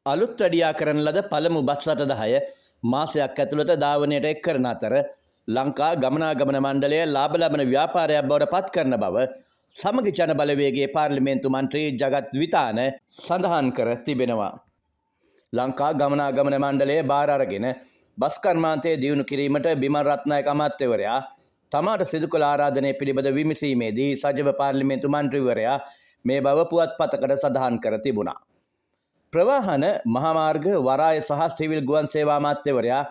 අලුත් වැඩියා කරන ලද පළමු බස් රථ 10 මාසයක් ඇතුළත ධාවනයට එක් කරන අතර ලංකා ගමනාගමන මණ්ඩලය ලාභ ලබන ව්‍යාපාරයක් බවට පත් කරන බව සමගි ජන බලවේගයේ පාර්ලිමේන්තු මන්ත්‍රී ජගත් විතාන සඳහන් කර තිබෙනවා. ලංකා ගමනාගමන මණ්ඩලය බාර අරගෙන බස් කර්මාන්තයේ දියුණු කිරීමට බිමල් රත්නායක අමාත්‍යවරයා තමාට සිදු කළ ආරාධනය පිළිබඳ විමසීමේදී සජිව පාර්ලිමේන්තු මන්ත්‍රීවරයා මේ බව පුවත්පතකට සඳහන් කර තිබුණා. ප්‍රවාහන මහාමාර්ග වරාය සහ සිවිල් ගුවන් සේවා අමාත්‍යවරයා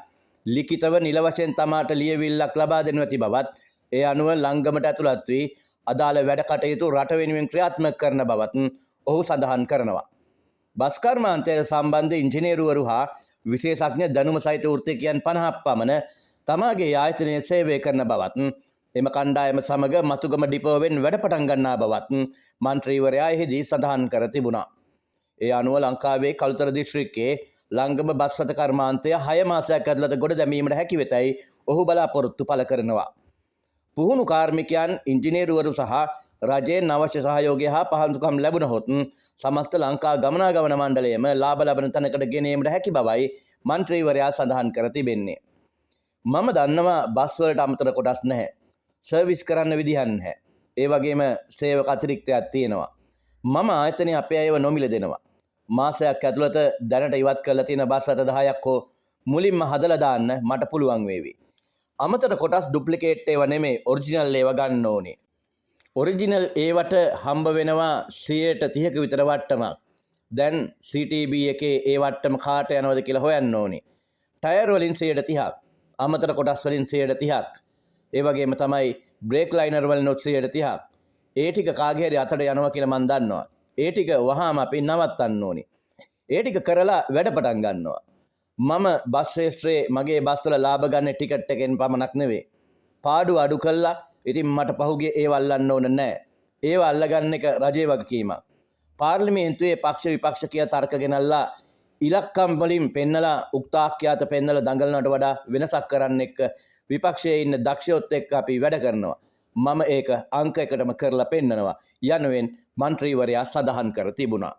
ලිඛිතව නිල වශයෙන් තමාට ලියවිල්ලක් ලබා දෙනු ඇති බවත් ඒ අනුව ලංගමට ඇතුළත් වී අදාළ වැඩ කටයුතු රට වෙනුවෙන් ක්‍රියාත්මක කරන බවත් ඔහු සඳහන් කරනවා. බස් කර්මාන්තයට සම්බන්ධ ඉංජිනේරුවරු හා විශේෂඥ දැනුම සහිත වෘත්තිකයන් 50ක් පමණ තමාගේ ආයතනයේ සේවය කරන බවත් එම කණ්ඩායම සමග මතුගම ඩිපෝවෙන් වැඩ පටන් ගන්නා බවත් මන්ත්‍රීවරයා එහිදී සඳහන් කර තිබුණා. ඒ අනුව ලංකාවේ කළුතර දිස්ත්‍රික්කයේ ලංගම බස් රථ කර්මාන්තය 6 මාසයක් ඇතුළත ගොඩ දැමීමට හැකි වෙතයි ඔහු බලාපොරොත්තු පළ කරනවා. පුහුණු කාර්මිකයන් ඉංජිනේරුවරු සහ රජයෙන් අවශ්‍ය සහයෝගය හා පහසුකම් ලැබුණහොත් සමස්ත ලංකා ගමනාගමන මණ්ඩලයම ලාභ ලබන තැනකට ගෙන ඒමට හැකි බවයි මන්ත්‍රීවරයා සඳහන් කර තිබෙන්නේ. මම දන්නවා බස් වලට අමතර කොටස් නැහැ. සර්විස් කරන්න විදිහක් නැහැ. ඒ වගේම සේවක අතිරික්තයක් තියෙනවා. මම ආයතනයේ අපේ අයව නොමිල දෙනවා. මාසයක් ඇතුළත දැනට ඉවත් කරලා තියෙන බස් රථ 10ක් හෝ මුලින්ම හදලා දාන්න මට පුළුවන් වේවි. අමතර කොටස් ඩුප්ලිකේට් ඒවා නෙමෙයි ඔරිජිනල් ඒවා ගන්න ඕනේ. ඔරිජිනල් ඒවට හම්බ වෙනවා 30% විතර වට්ටමක්. දැන් CTB එකේ ඒ වට්ටම කාට යනවද කියලා හොයන්න ඕනේ. ටයර් වලින් 30%ක්, අමතර කොටස් වලින් 30%ක්. ඒ වගේම තමයි බ්‍රේක් ලයිනර් වලින් 30%ක්. ඒ ටික කාගේ හරි අතට යනවා කියලා මම දන්නවා. ඒ ටික වහාම අපි නවත්තන්න ඕනේ. ඒ ටික කරලා වැඩ පටන් ගන්නවා. මම බස් ශ්‍රේෂ්ත්‍රයේ මගේ බස් වල ලාභ ගන්න ටිකට් එකෙන් පමණක් නෙවෙයි. පාඩුව අඩු කළා. ඉතින් මට පහුගිය ඒව අල්ලන්න ඕන නැහැ. ඒව අල්ලගන්න එක රජයේ වගකීමක්. පාර්ලිමේන්තුවේ පක්ෂ විපක්ෂ කියා තර්ක ගෙනල්ලා ඉලක්කම් වලින් පෙන්නලා උක්තාක්‍යාත පෙන්නලා දඟලනවට වඩා වෙනසක් කරන්න එක්ක විපක්ෂයේ ඉන්න දක්ෂයොත් එක්ක අපි වැඩ කරනවා. මම ඒක අංක එකටම කරලා පෙන්නනවා යනුවෙන් මන්ත්‍රීවරයා සඳහන් කර තිබුණා.